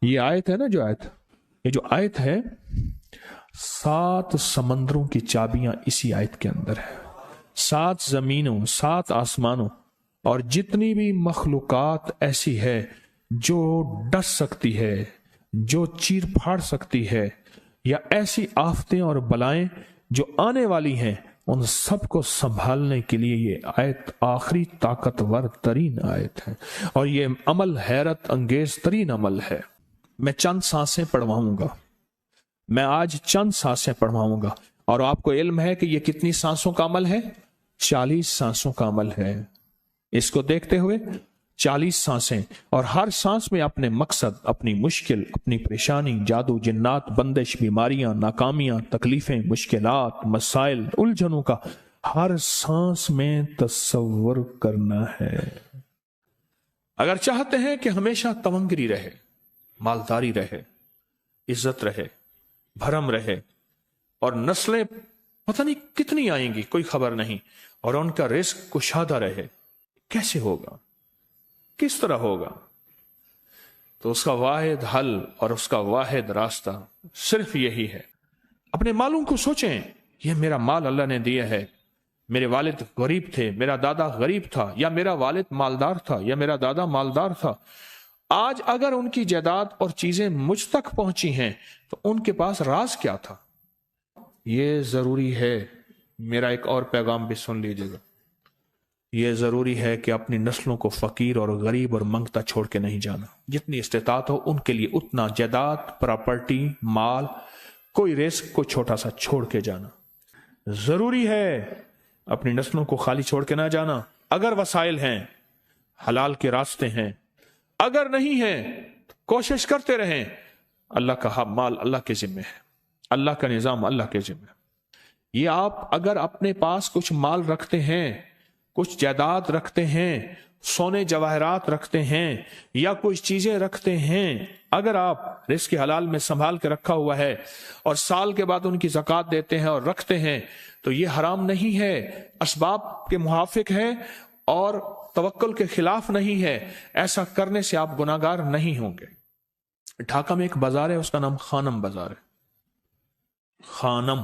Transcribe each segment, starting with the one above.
یہ آیت ہے نا جو آیت، یہ جو آیت ہے 7 سمندروں کی چابیاں اسی آیت کے اندر ہے، 7 زمینوں 7 آسمانوں اور جتنی بھی مخلوقات ایسی ہے جو ڈس سکتی ہے، جو چیر پھاڑ سکتی ہے، یا ایسی آفتیں اور بلائیں جو آنے والی ہیں، ان سب کو سنبھالنے کے لیے یہ آیت آخری طاقتور ترین آیت ہے، اور یہ عمل حیرت انگیز ترین عمل ہے۔ میں چند سانسیں پڑھواؤں گا، میں آج چند سانسیں پڑھواؤں گا، اور آپ کو علم ہے کہ یہ کتنی سانسوں کا عمل ہے؟ 40 سانسوں کا عمل ہے۔ اس کو دیکھتے ہوئے 40 سانسیں، اور ہر سانس میں اپنے مقصد، اپنی مشکل، اپنی پریشانی، جادو جنات، بندش، بیماریاں، ناکامیاں، تکلیفیں، مشکلات، مسائل، الجھنوں کا ہر سانس میں تصور کرنا ہے۔ اگر چاہتے ہیں کہ ہمیشہ تونگری رہے، مالداری رہے، عزت رہے، بھرم رہے، اور نسلیں پتہ نہیں کتنی آئیں گی کوئی خبر نہیں، اور ان کا رزق کشادہ رہے، کیسے ہوگا؟ کس طرح ہوگا؟ تو اس کا واحد حل اور اس کا واحد راستہ صرف یہی ہے۔ اپنے مالوں کو سوچیں، یہ میرا مال اللہ نے دیا ہے، میرے والد غریب تھے، میرا دادا غریب تھا، یا میرا والد مالدار تھا، یا میرا دادا مالدار تھا۔ آج اگر ان کی جائیداد اور چیزیں مجھ تک پہنچی ہیں تو ان کے پاس راز کیا تھا؟ یہ ضروری ہے، میرا ایک اور پیغام بھی سن لیجیے گا، یہ ضروری ہے کہ اپنی نسلوں کو فقیر اور غریب اور منگتا چھوڑ کے نہیں جانا۔ جتنی استطاعت ہو ان کے لیے اتنا جائیداد، پراپرٹی، مال، کوئی رزق کو چھوٹا سا چھوڑ کے جانا ضروری ہے۔ اپنی نسلوں کو خالی چھوڑ کے نہ جانا۔ اگر وسائل ہیں، حلال کے راستے ہیں، اگر نہیں ہیں تو کوشش کرتے رہیں۔ اللہ کا مال اللہ کے ذمہ ہے، اللہ کا نظام اللہ کے ذمہ ہے۔ یہ آپ اگر اپنے پاس کچھ مال رکھتے ہیں، کچھ جائیداد رکھتے ہیں، سونے جواہرات رکھتے ہیں، یا کچھ چیزیں رکھتے ہیں، اگر آپ رزق حلال میں سنبھال کے رکھا ہوا ہے اور سال کے بعد ان کی زکوٰۃ دیتے ہیں اور رکھتے ہیں، تو یہ حرام نہیں ہے، اسباب کے موافق ہے اور توکل کے خلاف نہیں ہے۔ ایسا کرنے سے آپ گناہگار نہیں ہوں گے۔ ڈھاکہ میں ایک بازار ہے، اس کا نام خانم بازار ہے۔ خانم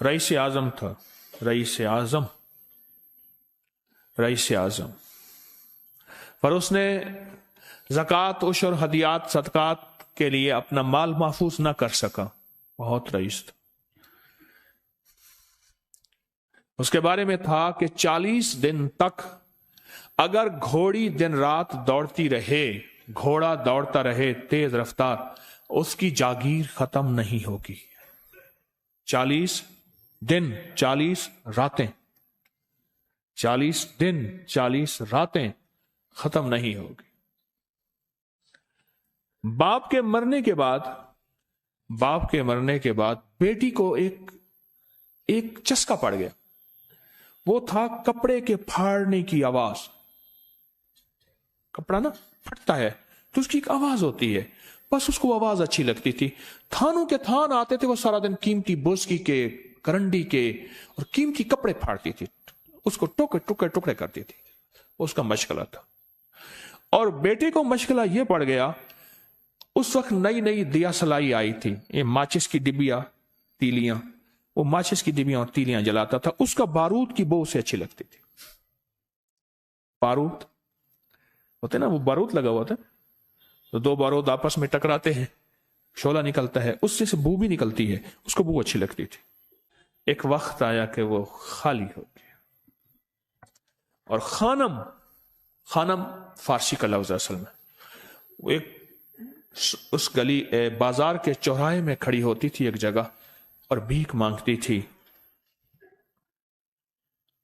رئیس اعظم تھا، رئیس اعظم، پر اس نے زکوٰۃ، عشر، ہدیات، صدقات کے لیے اپنا مال محفوظ نہ کر سکا، بہت رئیس تھا۔ اس کے بارے میں تھا کہ 40 دن تک اگر گھوڑی دن رات دوڑتی رہے، گھوڑا دوڑتا رہے تیز رفتار، اس کی جاگیر ختم نہیں ہوگی۔ 40 دن 40 راتیں، 40 دن 40 راتیں ختم نہیں ہوگی۔ باپ کے مرنے کے بعد بیٹی کو ایک چسکا پڑ گیا، وہ تھا کپڑے کے پھاڑنے کی آواز۔ کپڑا نا پھٹتا ہے تو اس کی ایک آواز ہوتی ہے، بس اس کو آواز اچھی لگتی تھی۔ تھانوں کے تھان آتے تھے، وہ سارا دن قیمتی بوسکی کے، کرنڈی کے اور قیمتی کپڑے پھاڑتی تھی، اس کو ٹکڑے کرتی تھی، اس کا مشغلہ تھا۔ اور بیٹے کو مشغلہ یہ پڑ گیا، اس وقت نئی دیا سلائی آئی تھی، یہ ماچس کی ڈبیاں، تیلیاں، وہ ماچس کی ڈبیاں اور تیلیاں جلاتا تھا، اس کا بارود کی بو اسے اچھی لگتی تھی۔ بارود ہوتے نا، وہ بارود لگا ہوا تھا تو 2 بارود آپس میں ٹکراتے ہیں، شعلہ نکلتا ہے، اس سے بو بھی نکلتی ہے، اس کو بو اچھی لگتی تھی۔ ایک وقت آیا کہ وہ خالی ہو گیا۔ اور خانم فارسی کا لفظ اصل میں، وہ ایک اس گلی بازار کے چوراہے میں کھڑی ہوتی تھی ایک جگہ اور بھیک مانگتی تھی،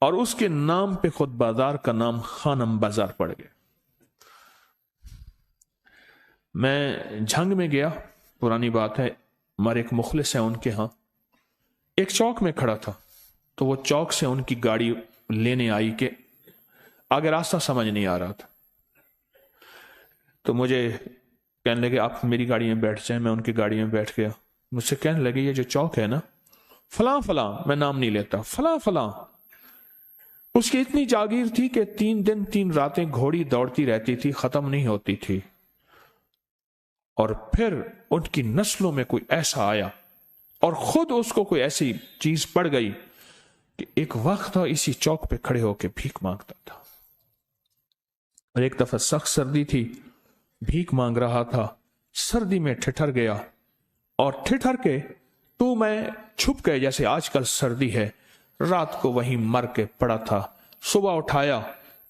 اور اس کے نام پہ خود بازار کا نام خانم بازار پڑ گیا۔ میں جھنگ میں گیا، پرانی بات ہے، ہمارے ایک مخلص ہیں ان کے ہاں، ایک چوک میں کھڑا تھا، تو وہ چوک سے ان کی گاڑی لینے آئی کہ آگے راستہ سمجھ نہیں آ رہا تھا، تو مجھے کہنے لگے آپ میری گاڑی میں بیٹھ جائیں۔ میں ان کی گاڑی میں بیٹھ گیا۔ مجھ سے کہنے لگے یہ جو چوک ہے نا، فلاں فلاں، میں نام نہیں لیتا، فلاں فلاں، اس کی اتنی جاگیر تھی کہ 3 دن 3 راتیں گھوڑی دوڑتی رہتی تھی، ختم نہیں ہوتی تھی۔ और फिर उनकी नस्लों में कोई ऐसा आया और खुद उसको कोई ऐसी चीज पड़ गई कि एक वक्त था इसी चौक पे खड़े होकर भीख मांगता था। और एक दफा सख्त सर्दी थी, भीख मांग रहा था, सर्दी में ठिठर गया और ठिठर के तो मैं छुप गए, जैसे आजकल सर्दी है। रात को वहीं मर के पड़ा था। सुबह उठाया,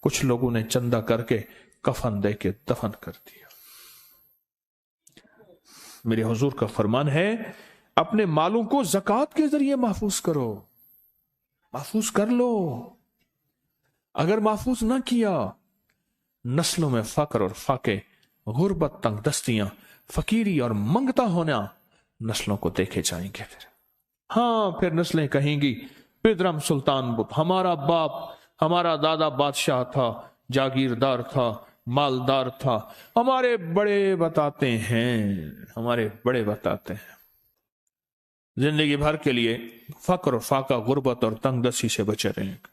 कुछ लोगों ने चंदा करके कफन दे के दफन कर दिया। मेरे हुजूर का फरमान है, अपने मालों को ज़कात के जरिए महफूज करो, महफूज कर लो। अगर महफूज ना किया, नस्लों में फक्र और फाके, गुर्बत, तंगदस्तियां, फकीरी और मंगता होना नस्लों को देखे जाएंगे। फिर हाँ, फिर नस्लें कहेंगी, पिदरम सुल्तान बुत, हमारा बाप, हमारा दादा बादशाह था, जागीरदार था, मालदार था, हमारे बड़े बताते हैं, हमारे बड़े बताते हैं। जिंदगी भर के लिए फक्र, फाका, गुर्बत और तंगदस्ती से बचे रहेंगे।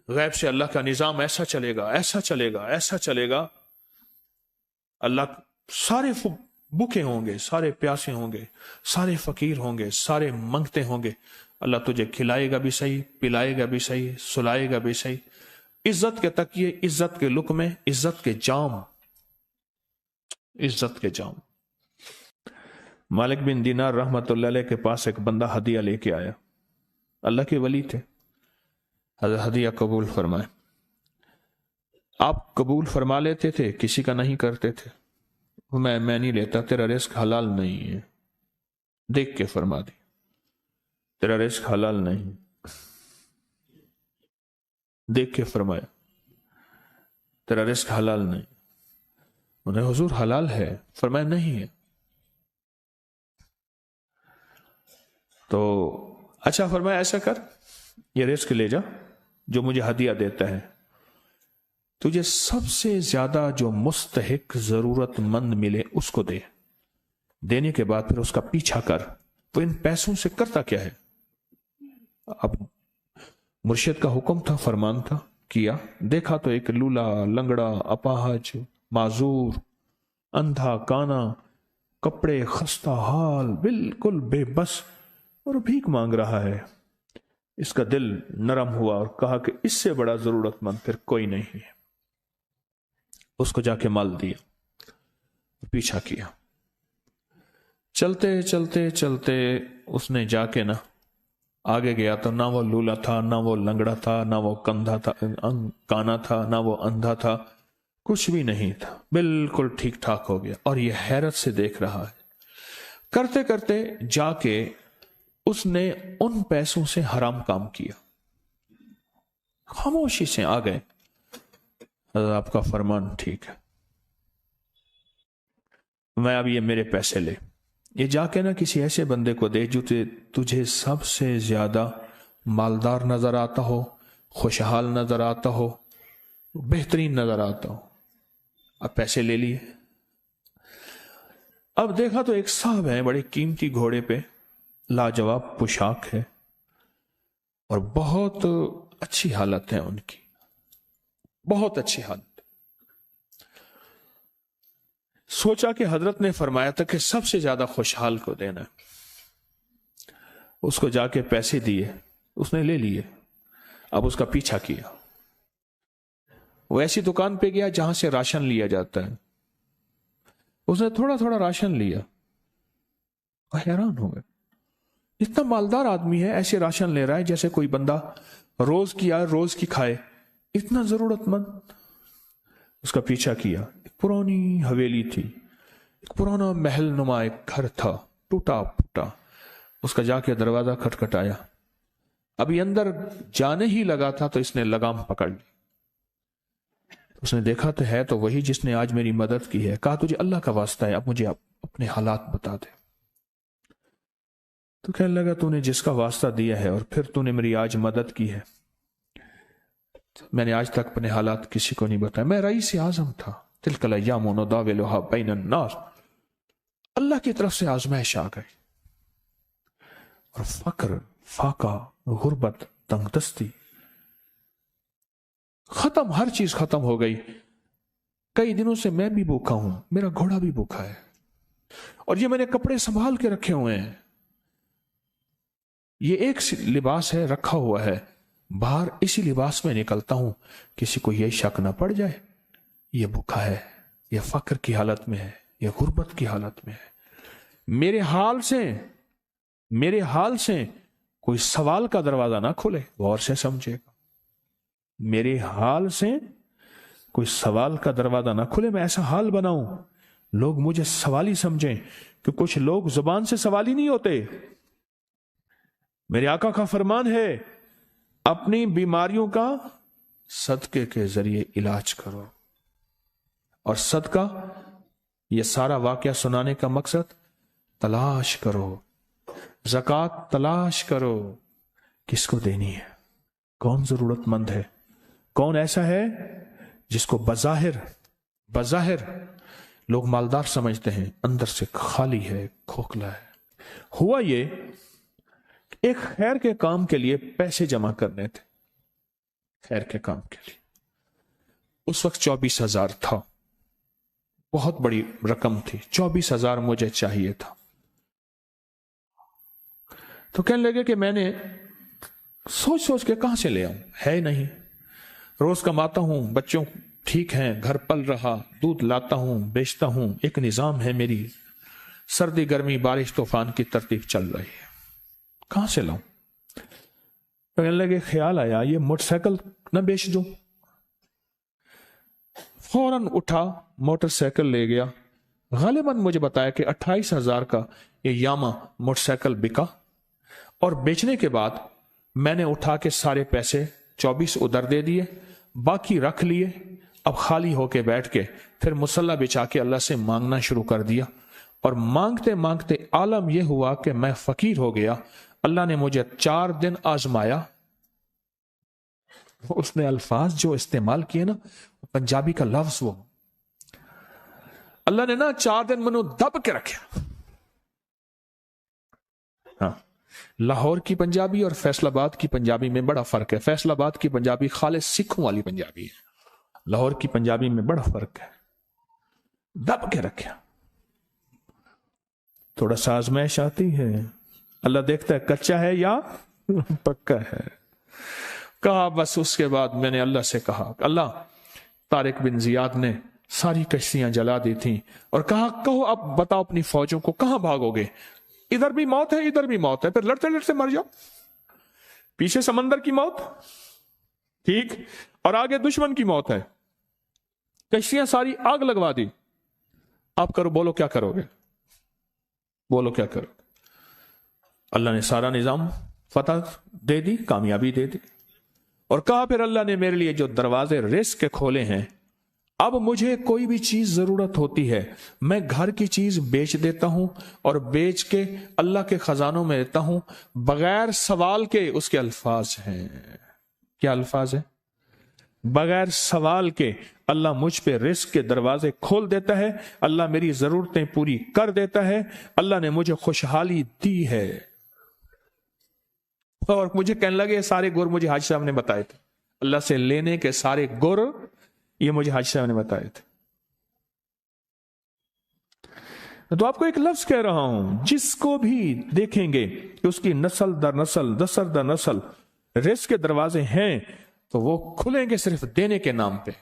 गैब से अल्लाह का निजाम ऐसा चलेगा, ऐसा चलेगा, ऐसा चलेगा। अल्लाह सारे भूखे होंगे, सारे प्यासे होंगे, सारे फकीर होंगे, सारे मंगते होंगे। अल्लाह तुझे खिलाएगा भी सही, पिलाएगा भी सही, सुलाएगा भी सही। इज्जत के तकिए, इज्जत के लुक़मे, इज्जत के जाम, इज्जत के जाम। मालिक बिन दीनार रहमतुल्लाह अलैह के पास एक बंदा हदिया लेके आया। अल्लाह के वली थे। हदिया कबूल फरमाए। आप कबूल फरमा लेते थे, किसी का नहीं करते थे। मैं नहीं लेता, तेरा रिस्क हलाल नहीं है। देख के फरमा दी, तेरा रिस्क हलाल नहीं। देख के फरमाया, तेरा रिस्क हलाल नहीं। उन्हें हुजूर हलाल है, फरमाया नहीं है। तो अच्छा फरमाया, ऐसा कर, ये रिस्क ले जा, जो मुझे हदिया देता है, तुझे सबसे ज्यादा जो मुस्तहिक जरूरतमंद मिले उसको दे। देने के बाद फिर उसका पीछा कर। तो इन पैसों से करता क्या है? अब मुर्शिद का हुक्म था, फरमान था, किया। देखा तो एक लूला, लंगड़ा, अपाहज, माजूर, अंधा, काना, कपड़े खस्ता हाल, बिल्कुल बेबस, और भीख मांग रहा है। इसका दिल नरम हुआ और कहा कि इससे बड़ा जरूरतमंद फिर कोई नहीं है। उसको जाके माल दिया, पीछा किया। चलते चलते चलते उसने जाके ना आगे गया तो ना वो लूला था, ना वो लंगड़ा था, ना वो कंधा था, काना था, ना वो अंधा था, कुछ भी नहीं था, बिल्कुल ठीक ठाक हो गया। और ये हैरत से देख रहा है। करते करते जाके उसने उन पैसों से हराम काम किया। खामोशी से आ गए, आपका फरमान ठीक है, मैं अब ये मेरे पैसे ले, ये जाके ना किसी ऐसे बंदे को दे जो तुझे सबसे ज्यादा मालदार नजर आता हो, खुशहाल नजर आता हो, बेहतरीन नजर आता हो। अब पैसे ले लिए। अब देखा तो एक साहब है, बड़े कीमती घोड़े पे, लाजवाब पोशाक है और बहुत अच्छी हालत है उनकी, बहुत अच्छी हालत। सोचा कि हजरत ने फरमाया था कि सबसे ज्यादा खुशहाल को देना है। उसको जाके पैसे दिए, उसने ले लिए। अब उसका पीछा किया। वो ऐसी दुकान पे गया जहां से राशन लिया जाता है। उसने थोड़ा थोड़ा राशन लिया। हैरान हो गए, इतना मालदार आदमी है, ऐसे राशन ले रहा है जैसे कोई बंदा रोज की आए रोज की खाए, इतना जरूरतमंद। उसका पीछा किया। एक पुरानी हवेली थी, एक पुराना महल नुमा एक घर था, टूटा फूटा। उसका जाके दरवाजा खटखटाया। अभी अंदर जाने ही लगा था तो इसने लगाम पकड़ ली। उसने देखा तो है तो वही जिसने आज मेरी मदद की है। कहा तुझे अल्लाह का वास्ता है, अब मुझे अपने हालात बता दे। तो कहने लगा तूने जिसका वास्ता दिया है और फिर तूने मेरी आज मदद की है, मैंने आज तक अपने हालात किसी को नहीं बताया। मैं रईस आजम था। तिलकल अय्यामु नुदाविलुहा बैनन नास। अल्लाह की तरफ से आजमाइश आ गई और फक्र, फाका, गुर्बत, तंगदस्ती खत्म, हर चीज खत्म हो गई। कई दिनों से मैं भी भूखा हूं, मेरा घोड़ा भी भूखा है, और ये मैंने कपड़े संभाल के रखे हुए हैं, ये एक लिबास है रखा हुआ है, बाहर इसी लिबास में निकलता हूं, किसी को यह शक ना पड़ जाए ये भूखा है, ये फक्र की हालत में है, ये गुर्बत की हालत में है। मेरे हाल से कोई सवाल का दरवाजा ना खोले, गौर से समझेगा। मेरे हाल से कोई सवाल का दरवाजा ना खुले, मैं ऐसा हाल बनाऊं लोग मुझे सवाली समझें, कि कुछ लोग जुबान से सवाली नहीं होते। मेरे आका का फरमान है, अपनी बीमारियों का सदके के जरिए इलाज करो। और सदका, यह सारा वाकया सुनाने का मकसद, तलाश करो, ज़कात तलाश करो, किसको देनी है, कौन जरूरतमंद है, कौन ऐसा है जिसको बज़ाहिर लोग मालदार समझते हैं, अंदर से खाली है, खोखला है। हुआ ये, एक खैर के काम के लिए पैसे जमा करने थे, खैर के काम के लिए। उस वक्त 24,000 था, बहुत बड़ी रकम थी, 24,000 मुझे चाहिए था। तो कहने लगे कि मैंने सोच के कहां से ले आऊं, है नहीं, रोज कमाता हूं, बच्चों ठीक हैं, घर पल रहा, दूध लाता हूं, बेचता हूं, एक निजाम है मेरी, सर्दी गर्मी बारिश तूफान की तरतीब चल रही है, कहां से लाऊं। तो कहने लगे, ख्याल आया ये मोटरसाइकिल न बेच दूं। फौरन उठा, मोटरसाइकिल ले गया। गालिबन मुझे बताया कि 28,000 का ये यामा मोटरसाइकिल बिका, और बेचने के बाद मैंने उठा के सारे पैसे 24 उधर दे दिए, बाकी रख लिए। अब खाली होके बैठ के फिर मुसल्ला बिछा के अल्लाह से मांगना शुरू कर दिया, और मांगते मांगते आलम यह हुआ कि मैं फकीर हो गया। अल्लाह ने मुझे 4 दिन आजमाया। उसने अल्फाज जो इस्तेमाल किए ना, पंजाबी का लफ्ज, वो अल्लाह ने ना 4 दिन मनु दब के रखे। हाँ, लाहौर की पंजाबी और फैसलाबाद की पंजाबी में बड़ा फर्क है। फैसलाबाद की पंजाबी खालिस सिखों वाली पंजाबी है, लाहौर की पंजाबी में बड़ा फर्क है। दब के रखा, थोड़ा सा आजमाइश आती है, अल्लाह देखता है कच्चा है या पक्का है। कहा बस, उसके बाद मैंने अल्लाह से कहा, अल्लाह, तारिक बिन जियाद ने सारी कश्तियां जला दी थी, और कहा कहो अब बताओ अपनी फौजों को कहां भागोगे, इधर भी मौत है इधर भी मौत है, फिर लड़ते लड़ते मर जाओ। पीछे समंदर की मौत, ठीक, और आगे दुश्मन की मौत है, कश्तियां सारी आग लगवा दी, आप करो, बोलो क्या करोगे, बोलो क्या करोगे। अल्लाह ने सारा निजाम फतह दे दी, कामयाबी दे दी, और कहा फिर अल्लाह ने मेरे लिए जो दरवाजे रिस्क के खोले हैं, अब मुझे कोई भी चीज जरूरत होती है, मैं घर की चीज बेच देता हूं, और बेच के अल्लाह के खजानों में देता हूं बगैर सवाल के। उसके अल्फाज हैं, क्या अल्फाज है, बगैर सवाल के अल्लाह मुझ पे रिस्क के दरवाजे खोल देता है, अल्लाह मेरी जरूरतें पूरी कर देता है, अल्लाह ने मुझे खुशहाली दी है। और मुझे कहने लगे सारे गुर मुझे हाजी साहब ने बताए थे, अल्लाह से लेने के सारे गुर ये मुझे हाजी साहब ने बताए थे। तो आपको एक लफ्ज कह रहा हूं, जिसको भी देखेंगे कि उसकी नस्ल दर नस्ल, दसर दर नस्ल रिस्क के दरवाजे हैं, तो वो खुलेंगे सिर्फ देने के नाम पे,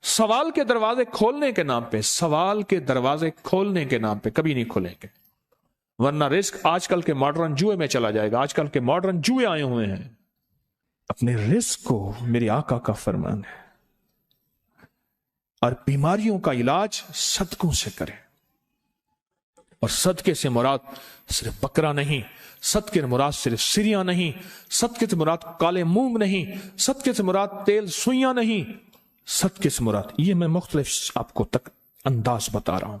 सवाल के दरवाजे खोलने के नाम पे, सवाल के दरवाजे खोलने के नाम पे कभी नहीं खुलेंगे। वरना रिस्क आजकल के मॉडर्न जुए में चला जाएगा। आजकल के मॉडर्न जुए आए हुए हैं। अपने रिस्क को मेरे आका का फरमान है, और बीमारियों का इलाज सदकों से करें। और सदके से मुराद सिर्फ बकरा नहीं, सदके से मुराद सिर्फ सिरिया नहीं, सदके से मुराद काले मूंग नहीं, सदके से मुराद तेल सुइयां नहीं, सदके से मुराद, ये मैं मुख्तलिफ आपको तक अंदाज बता रहा हूं।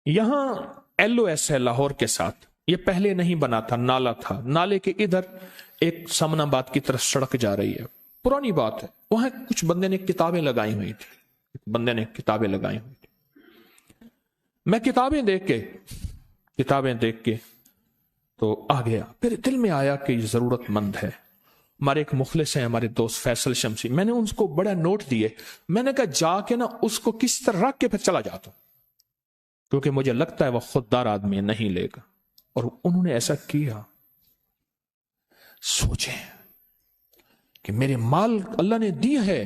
यहां LOS है लाहौर के साथ, ये पहले नहीं बना था, नाला था, नाले के इधर एक समनाबाद की तरफ सड़क जा रही है, पुरानी बात है। वहां कुछ बंदे ने किताबें लगाई हुई थी, बंदे ने किताबें लगाई हुई थी। मैं किताबें देख के तो आ गया, फिर दिल में आया कि जरूरतमंद है, ہمارے ایک مخلص ہیں ہمارے دوست فیصل شمسی، میں نے ان کو بڑا نوٹ دیے، میں نے کہا جا کے نا اس کو کس طرح رکھ کے پھر چلا جاتا ہوں، کیونکہ مجھے لگتا ہے وہ خوددار آدمی نہیں لے گا، اور انہوں نے ایسا کیا۔ سوچیں کہ میرے مال اللہ نے دی ہے،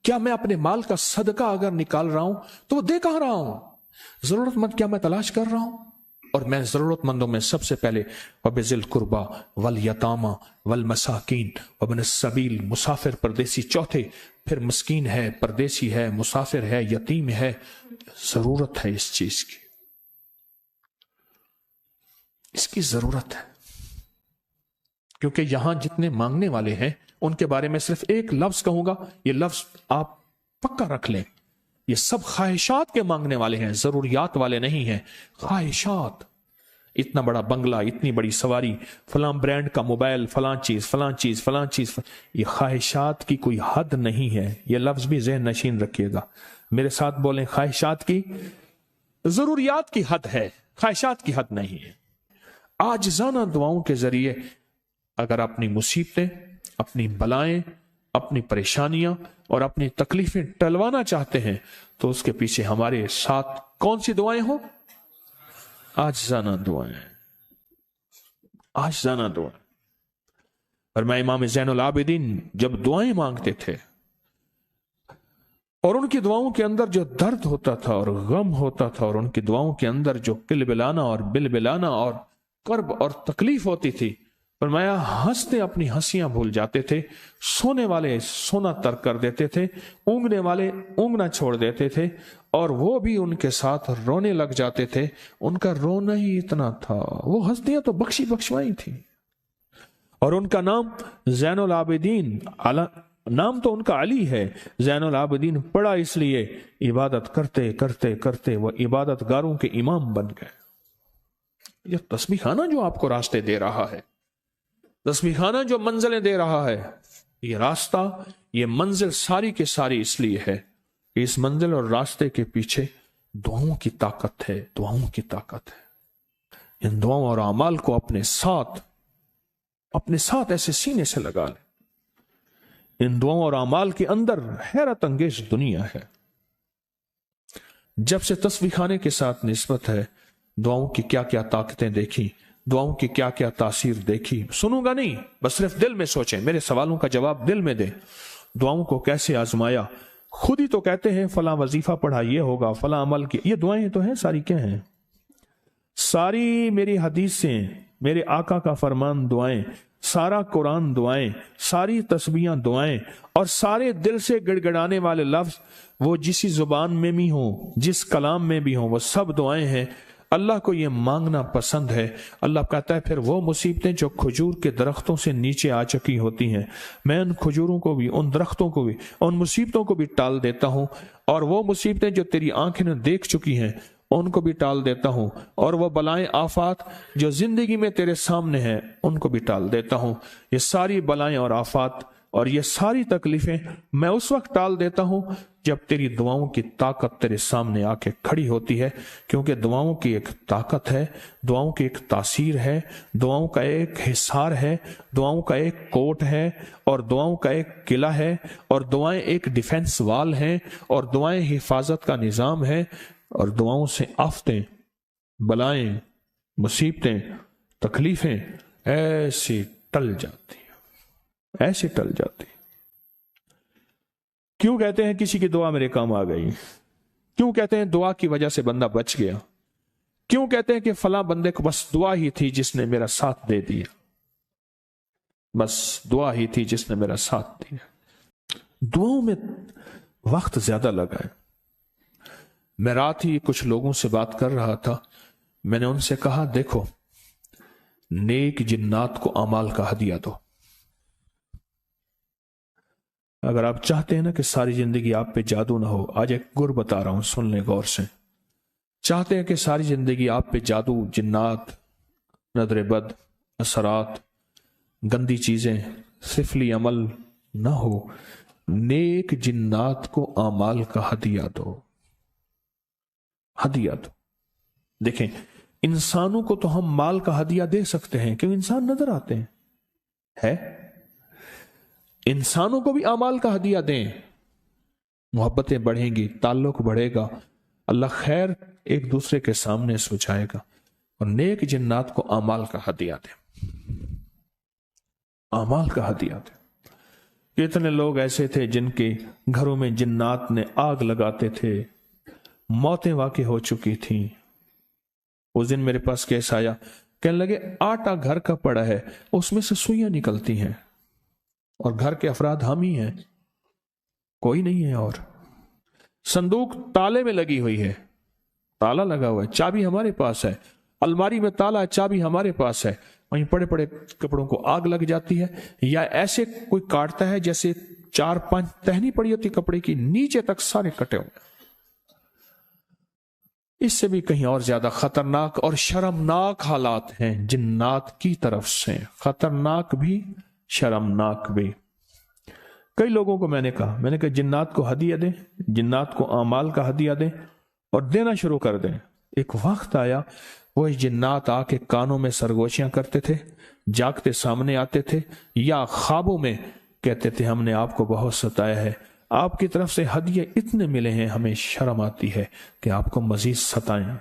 کیا میں اپنے مال کا صدقہ اگر نکال رہا ہوں تو وہ دے کہاں رہا ہوں؟ ضرورت مند کیا میں تلاش کر رہا ہوں؟ اور میں ضرورت مندوں میں سب سے پہلے وَبِذِی الْقُرْبَى وَالْیَتَامَى وَالْمَسَاکِینِ وَابْنِ السَّبِیلِ، مسافر پردیسی چوتھے، پھر مسکین ہے، پردیسی ہے، مسافر ہے، یتیم ہے، ضرورت ہے اس چیز کی، اس کی ضرورت ہے۔ کیونکہ یہاں جتنے مانگنے والے ہیں ان کے بارے میں صرف ایک لفظ کہوں گا، یہ لفظ آپ پکا رکھ لیں، یہ سب خواہشات کے مانگنے والے ہیں، ضروریات والے نہیں ہیں، خواہشات۔ اتنا بڑا بنگلہ، اتنی بڑی سواری، فلاں برانڈ کا موبائل، فلاں چیز فلاں چیز فلاں چیز، یہ خواہشات کی کوئی حد نہیں ہے، یہ لفظ بھی ذہن نشین رکھیے گا، میرے ساتھ بولیں، خواہشات کی، ضروریات کی حد ہے، خواہشات کی حد نہیں ہے۔ عاجزانہ دعاؤں کے ذریعے اگر اپنی مصیبتیں، اپنی بلائیں، اپنی پریشانیاں اور اپنی تکلیفیں ٹلوانا چاہتے ہیں تو اس کے پیچھے ہمارے ساتھ کون سی دعائیں ہوں؟ عاجزانہ دعائیں، عاجزانہ دعائیں۔ اور میں امام زین العابدین جب دعائیں مانگتے تھے اور ان کی دعاؤں کے اندر جو درد ہوتا تھا اور غم ہوتا تھا، اور ان کی دعاؤں کے اندر جو کلبلانا اور بلبلانا اور کرب اور تکلیف ہوتی تھی، فرمایا ہنستے اپنی ہنسیاں بھول جاتے تھے، سونے والے سونا ترک کر دیتے تھے، اونگنے والے اونگنا چھوڑ دیتے تھے، اور وہ بھی ان کے ساتھ رونے لگ جاتے تھے۔ ان کا رونا ہی اتنا تھا، وہ ہنسیاں تو بخشی بخشوائی تھی، اور ان کا نام زین العابدین، نام تو ان کا علی ہے، زین العابدین پڑا اس لیے عبادت کرتے کرتے کرتے وہ عبادت گاروں کے امام بن گئے۔ یہ تسبیح خانہ جو آپ کو راستے دے رہا ہے، تسبیح خانہ جو منزلیں دے رہا ہے، یہ راستہ، یہ منزل ساری کے ساری اس لیے ہے کہ اس منزل اور راستے کے پیچھے دعاؤں کی طاقت ہے، دعاؤں کی طاقت ہے۔ ان دعاؤں اور اعمال کو اپنے ساتھ ایسے سینے سے لگا لیں۔ ان دعاؤں اور اعمال کے اندر حیرت انگیز دنیا ہے۔ جب سے تسبیح خانے کے ساتھ نسبت ہے، دعاؤں کی کیا کیا طاقتیں دیکھی، دعاؤں کی کیا کیا تاثیر دیکھی، سنوں گا نہیں، بس صرف دل میں سوچیں، میرے سوالوں کا جواب دل میں دیں۔ دعاؤں کو کیسے آزمایا، خود ہی تو کہتے ہیں فلاں وظیفہ پڑھا یہ ہوگا، فلاں عمل کی، یہ دعائیں تو ہیں، ساری کیا ہیں؟ ساری میری حدیثیں، میرے آقا کا فرمان دعائیں، سارا قرآن دعائیں، ساری تسبیحاں دعائیں، اور سارے دل سے گڑ گڑانے والے لفظ وہ جسی زبان میں بھی ہوں، جس کلام میں بھی ہوں، وہ سب دعائیں ہیں۔ اللہ کو یہ مانگنا پسند ہے۔ اللہ کہتا ہے پھر وہ مصیبتیں جو کھجور کے درختوں سے نیچے آ چکی ہوتی ہیں، میں ان کھجوروں کو بھی، ان درختوں کو بھی، ان مصیبتوں کو بھی ٹال دیتا ہوں، اور وہ مصیبتیں جو تیری آنکھیں نے دیکھ چکی ہیں ان کو بھی ٹال دیتا ہوں، اور وہ بلائیں آفات جو زندگی میں تیرے سامنے ہیں ان کو بھی ٹال دیتا ہوں۔ یہ ساری بلائیں اور آفات اور یہ ساری تکلیفیں میں اس وقت ٹال دیتا ہوں جب تیری دعاؤں کی طاقت تیرے سامنے آ کے کھڑی ہوتی ہے، کیونکہ دعاؤں کی ایک طاقت ہے، دعاؤں کی ایک تاثیر ہے، دعاؤں کا ایک حصار ہے، دعاؤں کا ایک کوٹ ہے، اور دعاؤں کا ایک قلعہ ہے، اور دعائیں ایک ڈیفنس وال ہیں، اور دعائیں حفاظت کا نظام ہے، اور دعاؤں سے آفتیں، بلائیں، مصیبتیں، تکلیفیں ایسی ٹل جاتی ہیں، ایسی ٹل جاتی ہیں۔ کیوں کہتے ہیں کسی کی دعا میرے کام آ گئی؟ کیوں کہتے ہیں دعا کی وجہ سے بندہ بچ گیا؟ کیوں کہتے ہیں کہ فلاں بندے کو بس دعا ہی تھی جس نے میرا ساتھ دے دیا؟ بس دعا ہی تھی جس نے میرا ساتھ دیا۔ دعاؤں میں وقت زیادہ لگا ہے۔ میں رات ہی کچھ لوگوں سے بات کر رہا تھا، میں نے ان سے کہا دیکھو، نیک جنات کو اعمال کا ہدیہ دو۔ اگر آپ چاہتے ہیں نا کہ ساری زندگی آپ پہ جادو نہ ہو، آج ایک گر بتا رہا ہوں، سن لیں غور سے۔ چاہتے ہیں کہ ساری زندگی آپ پہ جادو، جنات، نظر بد، اثرات، گندی چیزیں، سفلی عمل نہ ہو، نیک جنات کو اعمال کا ہدیہ دو، ہدیہ دو۔ دیکھیں، انسانوں کو تو ہم مال کا ہدیہ دے سکتے ہیں، کیوں؟ انسان نظر آتے ہیں، ہے इंसानों को भी अमाल का हदिया दें, मोहब्बतें बढ़ेंगी, ताल्लुक बढ़ेगा, अल्लाह खैर एक दूसरे के सामने सुझाएगा। और नेक जिन्नात को अमाल का हदिया दें, अमाल का हदिया दें। कितने लोग ऐसे थे जिनके घरों में जिन्नात ने आग लगाते थे, मौतें वाक़ई हो चुकी थी। उस दिन मेरे पास केस आया, कहने लगे आटा घर का पड़ा है, उसमें से सुइयां निकलती हैं और घर के अफराद हम ही हैं, कोई नहीं है। और संदूक ताले में लगी हुई है, ताला लगा हुआ है, चाबी हमारे पास है, अलमारी में ताला है, चाबी हमारे पास है, वहीं पड़े पड़े कपड़ों को आग लग जाती है। या ऐसे कोई काटता है जैसे 4-5 टहनी पड़ी होती कपड़े की, नीचे तक सारे कटे हुए। इससे भी कहीं और ज्यादा खतरनाक और शर्मनाक हालात हैं जिन्नात की तरफ से, खतरनाक भी शर्मनाक भी। कई लोगों को मैंने कहा जिन्नात को हदिया दें, जिन्नात को आमाल का हदिया दें और देना शुरू कर दें। एक वक्त आया वही जिन्नात आके कानों में सरगोशियां करते थे, जागते सामने आते थे या ख्वाबों में कहते थे हमने आपको बहुत सताया है, आपकी तरफ से हदिये इतने मिले हैं, हमें शर्म आती है कि आपको मजीद सताएं,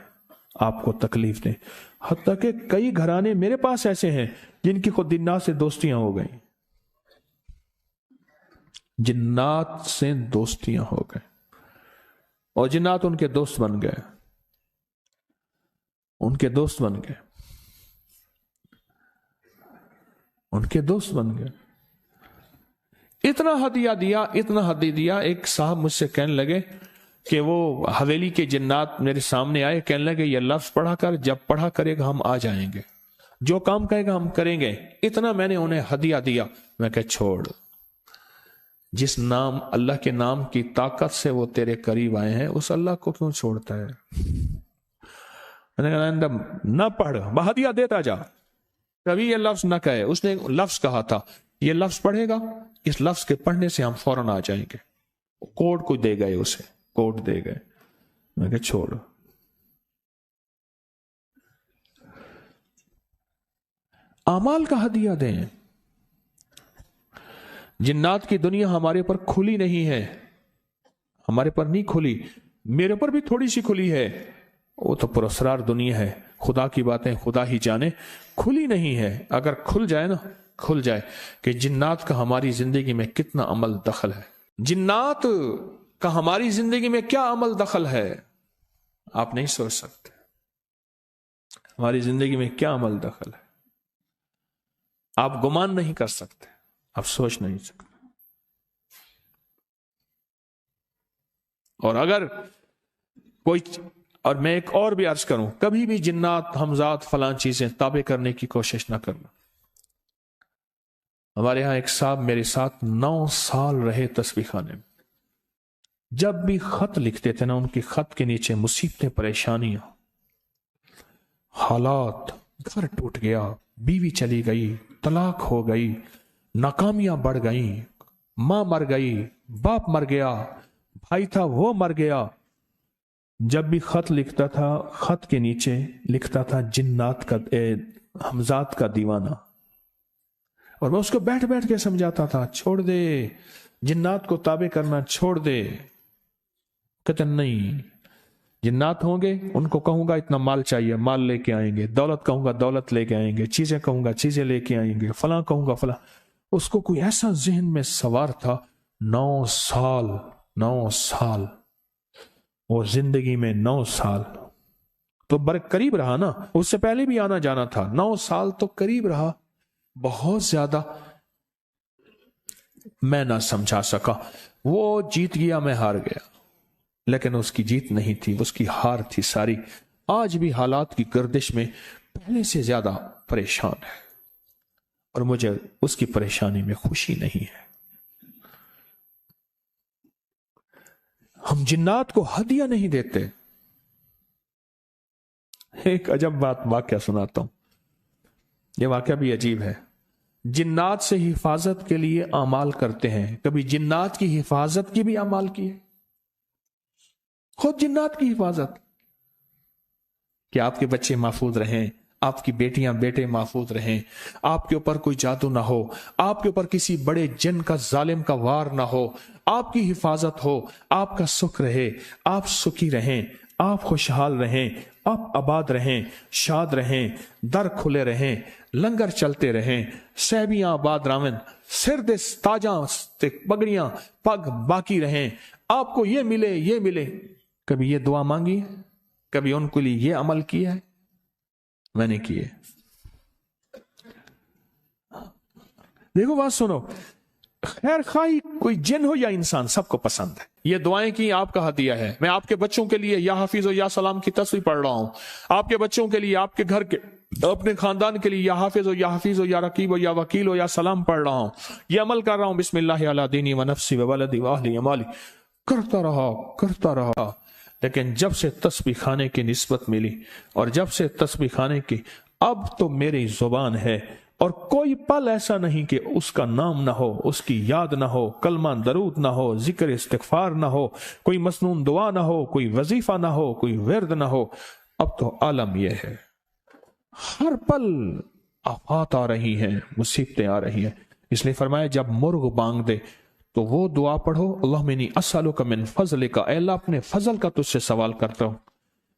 आपको तकलीफ दें। हत्ता कि कई घराने मेरे पास ऐसे हैं जिनकी खुद जिन्नात से दोस्तियां हो गई, जिन्नात से दोस्तियां हो गए और जिन्नात उनके दोस्त बन गए, उनके दोस्त बन गए, उनके दोस्त बन गए। इतना हदिया दिया, इतना हदिया दिया। एक साहब मुझसे कहने लगे कि वो हवेली के जिन्नात मेरे सामने आए, कहने लगे ये लफ्ज पढ़ा कर, जब पढ़ा करेगा हम आ जाएंगे, जो काम कहेगा हम करेंगे। इतना मैंने उन्हें हदिया दिया। मैं कह छोड़, जिस नाम अल्लाह के नाम की ताकत से वो तेरे करीब आए हैं, उस अल्लाह को क्यों छोड़ता है? मैंने कहा ना पढ़, हदिया देता जा, कभी ये लफ्ज ना कहे। उसने लफ्ज कहा था, ये लफ्ज पढ़ेगा, इस लफ्ज के पढ़ने से हम फौरन आ जाएंगे। कोड को दे गए, उसे कोड दे गए। मैं कहा छोड़। अमाल का हदिया दें। जिन्नात की दुनिया हमारे पर खुली नहीं है, हमारे पर नहीं खुली, मेरे पर भी थोड़ी सी खुली है। वो तो पुरस्कार दुनिया है, खुदा की बातें खुदा ही जाने, खुली नहीं है। अगर खुल जाए ना, खुल जाए कि जिन्नात का हमारी जिंदगी में कितना अमल दखल है, जिन्नात का हमारी जिंदगी में क्या अमल दखल है, आप नहीं सोच सकते। हमारी जिंदगी में क्या अमल दखल है, आप गुमान नहीं कर सकते, आप सोच नहीं सकते। और अगर कोई, और मैं एक और भी अर्ज करूं, कभी भी जिन्नात हमजात फलां चीजें ताबे करने की कोशिश ना करना। हमारे यहां एक साहब मेरे साथ 9 साल रहे तस्बीह खाने में। जब भी खत लिखते थे ना, उनके खत के नीचे मुसीबतें, परेशानियां, हालात, घर टूट गया, बीवी चली गई, तलाक हो गई, नाकामियां बढ़ गई, मां मर गई, बाप मर गया, भाई था वो मर गया। जब भी खत लिखता था, खत के नीचे लिखता था जिन्नात का, हमजात का दीवाना। और मैं उसको बैठ बैठ के समझाता था, छोड़ दे, जिन्नात को ताबे करना छोड़ दे। कहते नहीं, जिन्नात होंगे, उनको कहूंगा इतना माल चाहिए, माल लेके आएंगे, दौलत कहूंगा दौलत लेके आएंगे, चीजें कहूंगा चीजें लेके आएंगे, फलां कहूंगा फलां। उसको कोई ऐसा जहन में सवार था। 9 साल और जिंदगी में 9 साल तो करीब रहा ना, उससे पहले भी आना जाना था। 9 साल तो करीब रहा, बहुत ज्यादा मैं ना समझा सका। वो जीत गया, मैं हार गया, लेकिन उसकी जीत नहीं थी, उसकी हार थी सारी। आज भी हालात की गर्दिश में पहले से ज्यादा परेशान है और मुझे उसकी परेशानी में खुशी नहीं है। हम जिन्नात को हदिया नहीं देते। एक अजब वाक्या सुनाता हूं, यह वाक्या भी अजीब है। जिन्नात से हिफाजत के लिए अमाल करते हैं, कभी जिन्नात की हिफाजत की भी अमाल की है? खुद जिन्नात की हिफाजत कि आपके बच्चे महफूज रहें, आपकी बेटियां बेटे महफूज रहें, आपके ऊपर कोई जादू ना हो, आपके ऊपर किसी बड़े जिन का जालिम का वार ना हो, आपकी हिफाजत हो, आपका सुख रहे, आप सुखी रहें, आप खुशहाल रहें, आप आबाद रहें, शाद रहें, दर खुले रहें, लंगर चलते रहें, सहबियां आबाद रावन, सिर दे ताजा पगड़ियां पग बाकी रहें, आपको ये मिले ये मिले। कभी ये दुआ मांगी है? कभी उनके लिए ये अमल किया है? मैंने किए। देखो बात सुनो, खैर खाई कोई जिन हो या इंसान, सबको पसंद है। ये दुआएं की आपका हदिया है। मैं आपके बच्चों के लिए या हाफिज या सलाम की तस्वीर पढ़ रहा हूं, आपके बच्चों के लिए, आपके घर के, अपने खानदान के लिए या हाफिज हो या हफीज हो या रकीब हो या वकील हो या सलाम पढ़ रहा हूं, ये अमल कर रहा हूं। बिस्मिल्लाह अला दीनी व नफ्सी व वलदी व अहली अमाली, करता रहा। लेकिन जब से तस्बीह खाने की निस्बत मिली और जब से तस्बीह खाने की, अब तो मेरी जुबान है और कोई पल ऐसा नहीं कि उसका नाम ना हो, उसकी याद ना हो, कलमा दरूद ना हो, जिक्र इस्तिगफार ना हो, कोई मसनून दुआ ना हो, कोई वजीफा ना हो, कोई विर्द ना हो। अब तो आलम यह है, हर पल आफात आ रही हैं, मुसीबतें आ रही हैं। इसलिए फरमाया जब मुर्ग बांग दे तो वो दुआ पढ़ो, अल्लाहुम्मा इन्नी अस्अलुका मिन फज़लिका, ऐ अल्लाह अपने फजल का तुझसे सवाल करता हूं।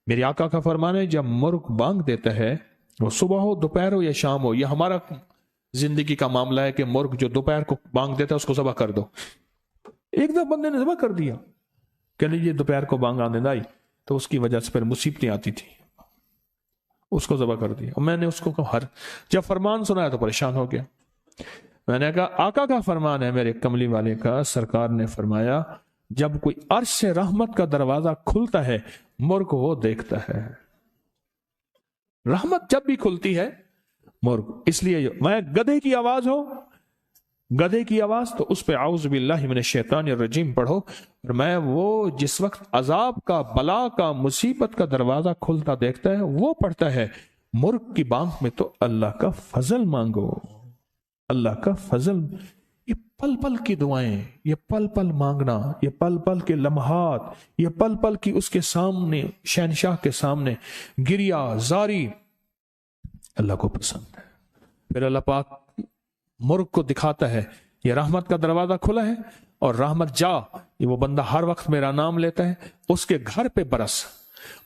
मेरे आका का फरमान है जब मुर्ग बांग देता है, वो सुबह हो, दोपहर हो या शाम हो, यह हमारा जिंदगी का मामला है कि मुर्ग जो दोपहर को बांग देता है उसको ज़बह कर दो। एक दफा बंदे ने ज़बह कर दिया, कह लीजिए दोपहर को बांग आने आई तो उसकी वजह से फिर मुसीबतें आती थी, उसको ज़बह कर दिया। और मैंने उसको कहा, जब फरमान सुनाया तो परेशान हो गया। मैंने कहा आका का फरमान है मेरे कमली वाले का, सरकार ने फरमाया जब कोई अर्श से रहमत का दरवाजा खुलता है, मुर्ग वो देखता है। रहमत जब भी खुलती है मुर्ग, इसलिए मैं गधे की आवाज हो, गधे की आवाज, तो उस पे आउज़ बिल्लाहि मिनश शैतानिर रजीम पढ़ो। और मैं वो जिस वक्त अजाब का, बला का, मुसीबत का दरवाजा खुलता देखता है वो पढ़ता है। मुर्ग की बांग में तो अल्लाह का फजल मांगो, अल्लाह का फजल। ये पल पल की दुआएं, ये पल पल मांगना, ये पल पल के लम्हात, ये पल पल की उसके सामने, शहनशाह के सामने गिरिया जारी, अल्लाह को पसंद है। फिर अल्लाह पाक मुर्ग को दिखाता है ये रहमत का दरवाजा खुला है और रहमत जा, ये वो बंदा हर वक्त मेरा नाम लेता है, उसके घर पे बरस,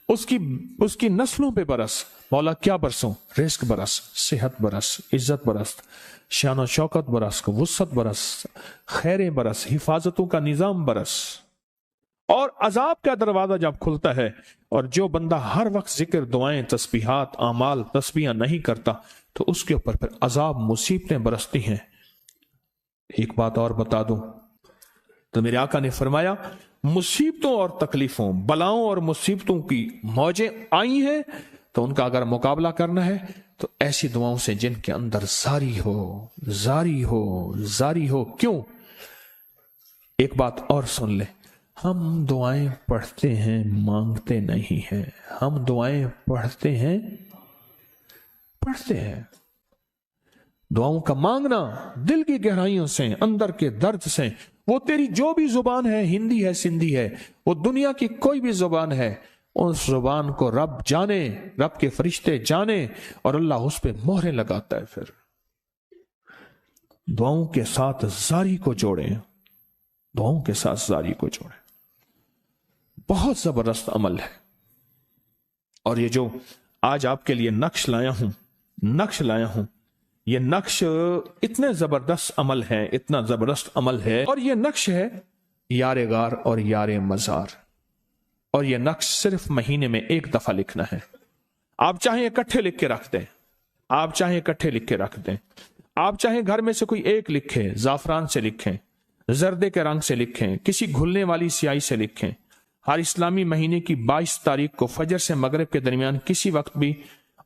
उसकी नस्लों पे बरस। मौला क्या बरसों? रिस्क बरस, सेहत बरस, इज्जत बरस, शान और शौकत बरस, वुसअत बरस, खैरें बरस, हिफाजतों का निजाम बरस। और अजाब का दरवाजा जब खुलता है और जो बंदा हर वक्त जिक्र, दुआएं, तस्बीहात, आमाल, तस्बीहां नहीं करता तो उसके ऊपर फिर अजाब, मुसीबतें बरसती हैं। एक बात और बता दूं, तो मेरे आका ने फरमाया मुसीबतों और तकलीफों, बलाओं और मुसीबतों की मौजें आई हैं तो उनका अगर मुकाबला करना है तो ऐसी दुआओं से जिनके अंदर जारी हो, जारी हो, जारी हो। क्यों? एक बात और सुन ले, हम दुआएं पढ़ते हैं, मांगते नहीं हैं। हम दुआएं पढ़ते हैं, दुआओं का मांगना दिल की गहराइयों से, अंदर के दर्द से। वो तेरी जो भी जुबान है, हिंदी है, सिंधी है, वो दुनिया की कोई भी जुबान है, उस जुबान को रब जाने, रब के फरिश्ते जाने और अल्लाह उस पे मोहरें लगाता है। फिर दुआओं के साथ जारी को जोड़ें, दुआओं के साथ जारी को जोड़ें। बहुत जबरदस्त अमल है। और ये जो आज आपके लिए नक्श लाया हूं, ये नक्श इतने जबरदस्त अमल है, इतना जबरदस्त अमल है। और ये नक्श है यारे गार और यारे मजार। और ये नक्श सिर्फ महीने में एक दफा लिखना है। आप चाहें इकट्ठे लिख के रख दें, आप चाहें इकट्ठे लिख के रख दें, आप चाहें घर में से कोई एक लिखे, जाफरान से लिखें, जर्दे के रंग से लिखें, किसी घुलने वाली स्याही से लिखें। हर इस्लामी महीने की 22 तारीख को फजर से मगरिब के दरमियान किसी वक्त भी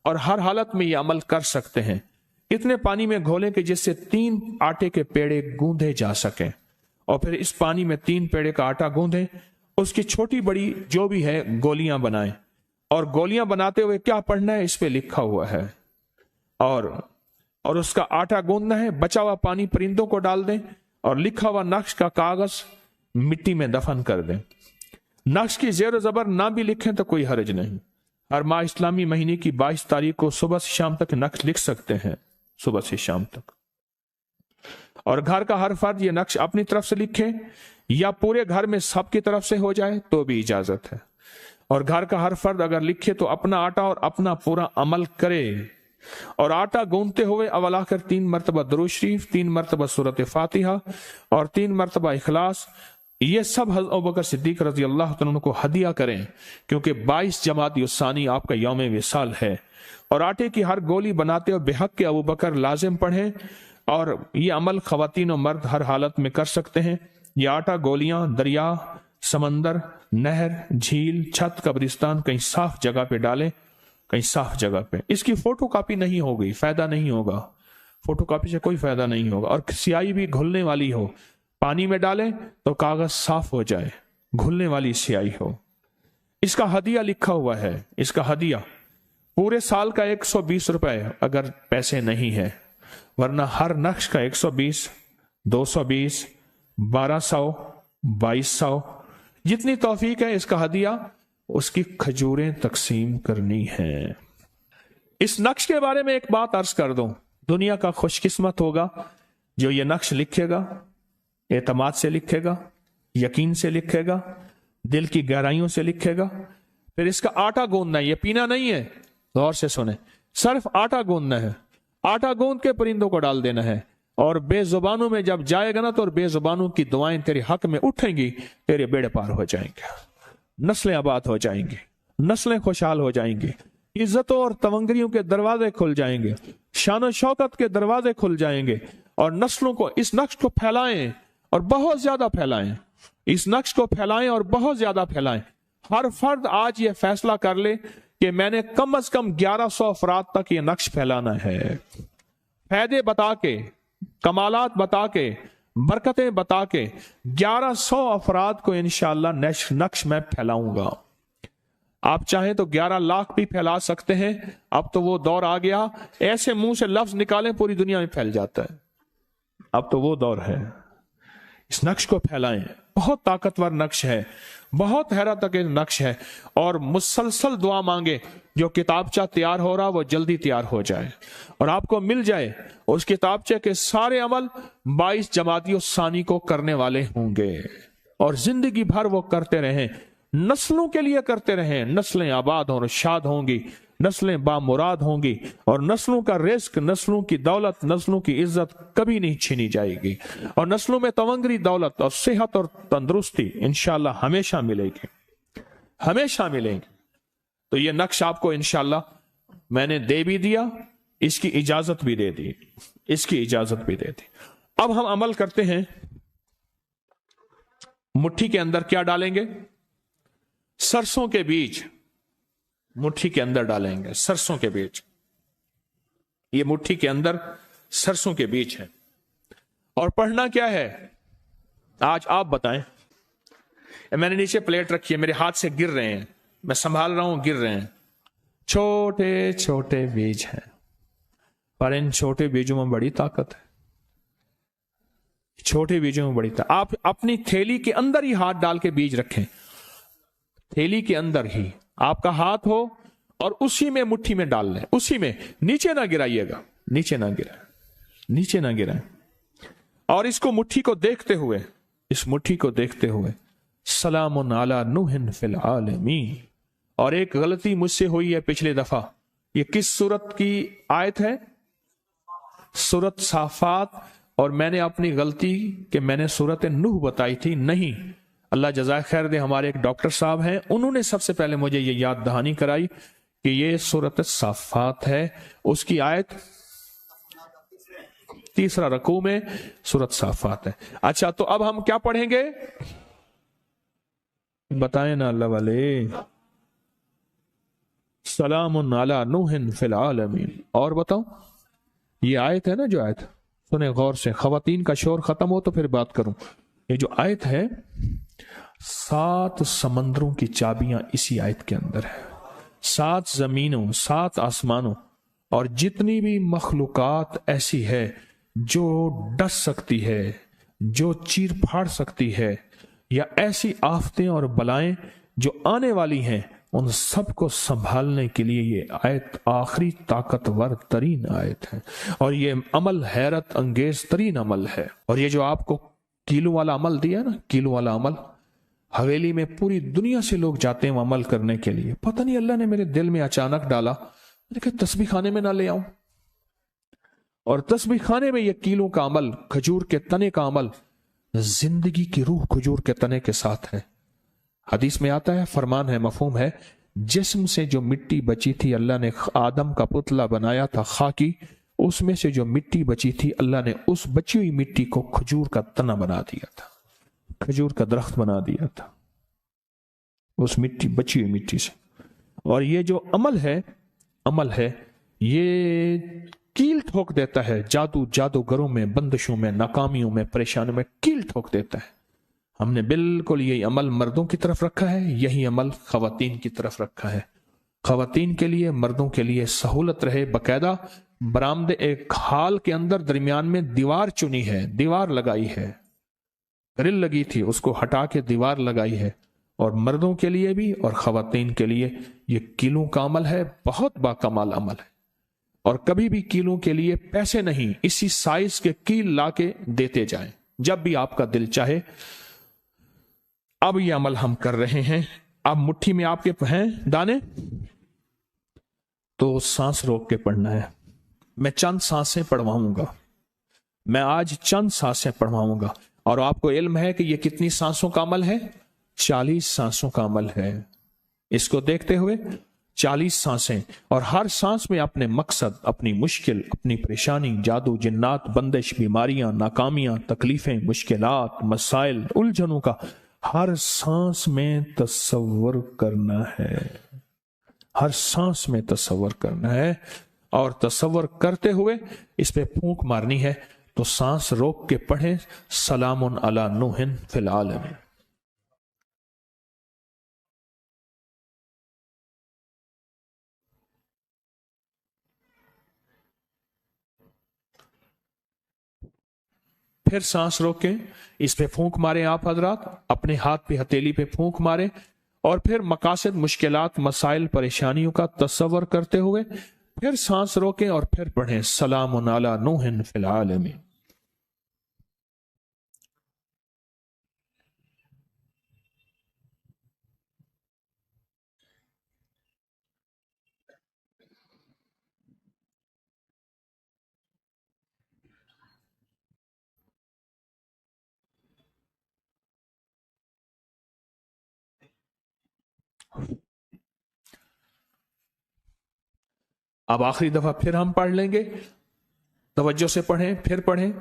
और हर हालत में यह अमल कर सकते हैं। इतने पानी में घोलें कि जिससे 3 आटे के पेड़े गूंधे जा सकें, और फिर इस पानी में 3 पेड़े का आटा गूंधें, उसकी छोटी बड़ी जो भी है गोलियां बनाएं, और गोलियां बनाते हुए क्या पढ़ना है इस पे लिखा हुआ है, और उसका आटा गूंदना है। बचा हुआ पानी परिंदों को डाल दें और लिखा हुआ नक्श का कागज मिट्टी में दफन कर दें। नक्श की जेर जबर ना भी लिखें तो कोई हर्ज नहीं, हर माह इस्लामी महीने की 22 तारीख को सुबह से शाम तक नक्श लिख सकते हैं, सुबह से शाम तक। और घर का हर फर्द ये नक्श अपनी तरफ से लिखे या पूरे घर में सबकी तरफ से हो जाए तो भी इजाजत है। और घर का हर फर्द अगर लिखे तो अपना आटा और अपना पूरा अमल करे। और आटा गूंथते हुए अव्वल आखिर 3 मरतबा दुरूद शरीफ, 3 मरतबा सूरत फातिहा और 3 मरतबा इखलास, ये सब हज़रत अबू बकर सिद्दीक रज़ी अल्लाह तआला को हदिया करें, क्योंकि 22 जमादी उस्सानी आपका यौम विसाल है। और आटे की हर गोली बनाते हुए बेहक के अबू बकर लाजिम पढ़ें। और ये अमल खवातीन और मर्द हर हालत में कर सकते हैं। ये आटा गोलियां दरिया, समंदर, नहर, झील, छत, कब्रिस्तान, कहीं साफ जगह पे डालें, कहीं साफ जगह पे। इसकी फोटो कॉपी नहीं होगी, फायदा नहीं होगा, फोटो कॉपी से कोई फायदा नहीं होगा। और स्याही भी घुलने वाली हो, पानी में डालें तो कागज साफ हो जाए, घुलने वाली स्याही हो। इसका हदिया लिखा हुआ है, इसका हदिया पूरे साल का 120 रुपए अगर पैसे नहीं है, वरना हर नक्श का 120, 220, 1200, 2200, जितनी तौफीक है इसका हदिया उसकी खजूरें तकसीम करनी है। इस नक्श के बारे में एक बात अर्ज कर दूं, दुनिया का खुशकिस्मत होगा जो ये नक्श लिखेगा, एतमाद से लिखेगा, यकीन से लिखेगा, दिल की गहराइयों से लिखेगा। फिर इसका आटा गूंदना है, ये पीना नहीं है, गौर से सुने, सिर्फ आटा गूंदना है। आटा गूंद के परिंदों को डाल देना है। और बेजुबानों में जब जाएगा ना तो बेजुबानों की दुआएं तेरे हक में उठेंगी, तेरे बेड़े पार हो जाएंगे, नस्लें आबाद हो जाएंगी, नस्लें खुशहाल हो जाएंगी, इज्जतों और तवंगरियों के दरवाजे खुल जाएंगे, शान और शौकत के दरवाजे खुल जाएंगे। और नस्लों को इस नक्श को फैलाएं और बहुत ज्यादा फैलाएं, इस नक्श को फैलाएं और बहुत ज्यादा फैलाएं। हर फर्द आज ये फैसला कर ले कि मैंने कम से कम 1100 अफराद तक ये नक्श फैलाना है। फायदे बता के, कमालात बता के, बरकतें बता के 1100 अफराद को इंशाअल्लाह नक्श में फैलाऊंगा। आप चाहें तो 11 लाख भी फैला सकते हैं। अब तो वो दौर आ गया, ऐसे मुंह से लफ्ज निकालें पूरी दुनिया में फैल जाता है। अब तो वो दौर है, इस नक्श को फैलाएं। बहुत ताकतवर नक्श है, बहुत हैरत अंगेज नक्श है। और मुसलसल दुआ मांगे, जो किताबचा तैयार हो रहा वो जल्दी तैयार हो जाए और आपको मिल जाए। उस किताबचे के सारे अमल 22 जमाती सानी को करने वाले होंगे और जिंदगी भर वो करते रहें, नस्लों के लिए करते रहें। नस्लें आबाद और शाद होंगी, नस्लें बामुराद होंगी और नस्लों का रिस्क, नस्लों की दौलत, नस्लों की इज्जत कभी नहीं छीनी जाएगी। और नस्लों में तवंगरी दौलत और सेहत और तंदुरुस्ती इंशाअल्लाह हमेशा मिलेगी, हमेशा मिलेगी। तो ये नक्श आपको इंशाअल्लाह मैंने दे भी दिया, इसकी इजाजत भी दे दी, इसकी इजाजत भी दे दी। अब हम अमल करते हैं। मुट्ठी के अंदर क्या डालेंगे? सरसों के बीज मुट्ठी के अंदर डालेंगे, सरसों के बीज। ये मुट्ठी के अंदर सरसों के बीज है। और पढ़ना क्या है आज आप बताएं। मैंने नीचे प्लेट रखी है, मेरे हाथ से गिर रहे हैं, मैं संभाल रहा हूं, गिर रहे हैं। छोटे छोटे बीज हैं, पर इन छोटे बीजों में बड़ी ताकत है। छोटे बीजों में बड़ी ताकत। आप अपनी थैली के अंदर ही हाथ डाल के बीज रखें, थैली के अंदर ही आपका हाथ हो और उसी में मुट्ठी में डाल लें, उसी में। नीचे ना गिराइएगा, नीचे ना गिराए, नीचे ना गिराए। और इसको मुट्ठी को देखते हुए, इस मुट्ठी को देखते हुए सलामुन अला नूहिन फिल आलमीन। और एक गलती मुझसे हुई है पिछले दफा। ये किस सूरत की आयत है? सूरत साफात। और मैंने अपनी गलती कि मैंने सूरत नूह बताई थी, नहीं। अल्लाह जज़ाए खैर दे, हमारे एक डॉक्टर साहब हैं, उन्होंने सबसे पहले मुझे ये याद दहानी कराई कि ये सूरत साफात है। उसकी आयत 3 रकू में सूरत साफात है। अच्छा, तो अब हम क्या पढ़ेंगे बताएं ना अल्लाह वाले। सलामुन अला नूहिन फिल आलमीन। और बताओ, ये आयत है ना, जो आयत सुने गौर से, खवातीन का शोर खत्म हो तो फिर बात करूं। ये जो आयत है, 7 समंदरों की चाबियां इसी आयत के अंदर है। 7 जमीनों, 7 आसमानों और जितनी भी मखलूकात ऐसी है जो डस सकती है, जो चीर फाड़ सकती है, या ऐसी आफतें और बलाएं जो आने वाली हैं, उन सबको संभालने के लिए ये आयत आखिरी ताकतवर तरीन आयत है। और ये अमल हैरत अंगेज तरीन अमल है। और ये जो आपको किलो वाला अमल दिया ना, किलो वाला अमल, हवेली में पूरी दुनिया से लोग जाते हैं अमल करने के लिए। पता नहीं अल्लाह ने मेरे दिल में अचानक डाला, मैंने कहा तस्बीह खाने में ना ले आऊं। और तस्बीह खाने में ये कीलों का अमल, खजूर के तने का अमल, जिंदगी की रूह खजूर के तने के साथ है। हदीस में आता है, फरमान है, मफहूम है, जिस्म से जो मिट्टी बची थी अल्लाह ने आदम का पुतला बनाया था खाकी, उसमें से जो मिट्टी बची थी अल्लाह ने उस बची हुई मिट्टी को खजूर का तना बना दिया था, खजूर का दरख्त बना दिया था उस मिट्टी, बची हुई मिट्टी से। और ये जो अमल है ये कील ठोक देता है जादूगरों में, बंदिशों में, नाकामियों में, परेशानियों में कील ठोक देता है। हमने बिल्कुल यही अमल मर्दों की तरफ रखा है, यही अमल खवातीन की तरफ रखा है। खवातीन के लिए, मर्दों के लिए सहूलत रहे, बकायदा बरामदे एक हाल के अंदर दरमियान में दीवार चुनी है, दीवार लगाई है, ग्रिल लगी थी उसको हटा के दीवार लगाई है। और मर्दों के लिए भी और खवातीन के लिए ये कीलों का अमल है, बहुत बाकमाल अमल है। और कभी भी कीलों के लिए पैसे नहीं, इसी साइज के कील लाके देते जाएं जब भी आपका दिल चाहे। अब ये अमल हम कर रहे हैं। अब मुट्ठी में आपके हैं दाने, तो सांस रोक के पढ़ना है। मैं चंद सांसें पढ़वाऊंगा, मैं आज चंद सांसें पढ़वाऊंगा। और आपको इल्म है कि ये कितनी सांसों का अमल है? 40 सांसों का अमल है। इसको देखते हुए 40 सांसें, और हर सांस में अपने मकसद, अपनी मुश्किल, अपनी परेशानी, जादू, जिन्नात, बंदिश, बीमारियां, नाकामियां, तकलीफें, मुश्किलात, मसाइल, उलझनों का हर सांस में तसव्वुर करना है। हर सांस में तसव्वुर करना है। और तसव्वुर करते हुए इस पे फूंक मारनी है। तो सांस रोक के पढ़ें, सलामुन अला नूहिन फिल आलमीन। फिर सांस रोकें, इस पे फूंक मारें आप हजरात, अपने हाथ पे हथेली पे फूंक मारें। और फिर मकासद, मुश्किलात, मसाइल, परेशानियों का तसव्वुर करते हुए फिर सांस रोकें और फिर पढ़ें, सलामुन अला नूहिन फिल आलमीन। अब आखिरी दफा फिर हम पढ़ लेंगे, तवज्जो से पढ़ें, फिर पढ़ें।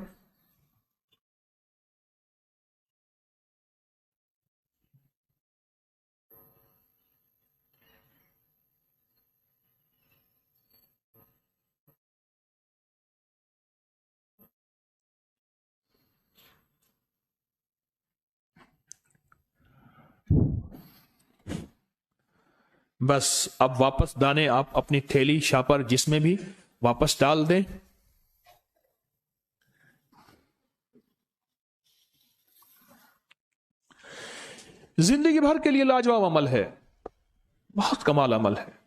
बस अब वापस दाने आप अपनी थैली, शापर, जिसमें भी वापस डाल दें। जिंदगी भर के लिए लाजवाब अमल है, बहुत कमाल अमल है।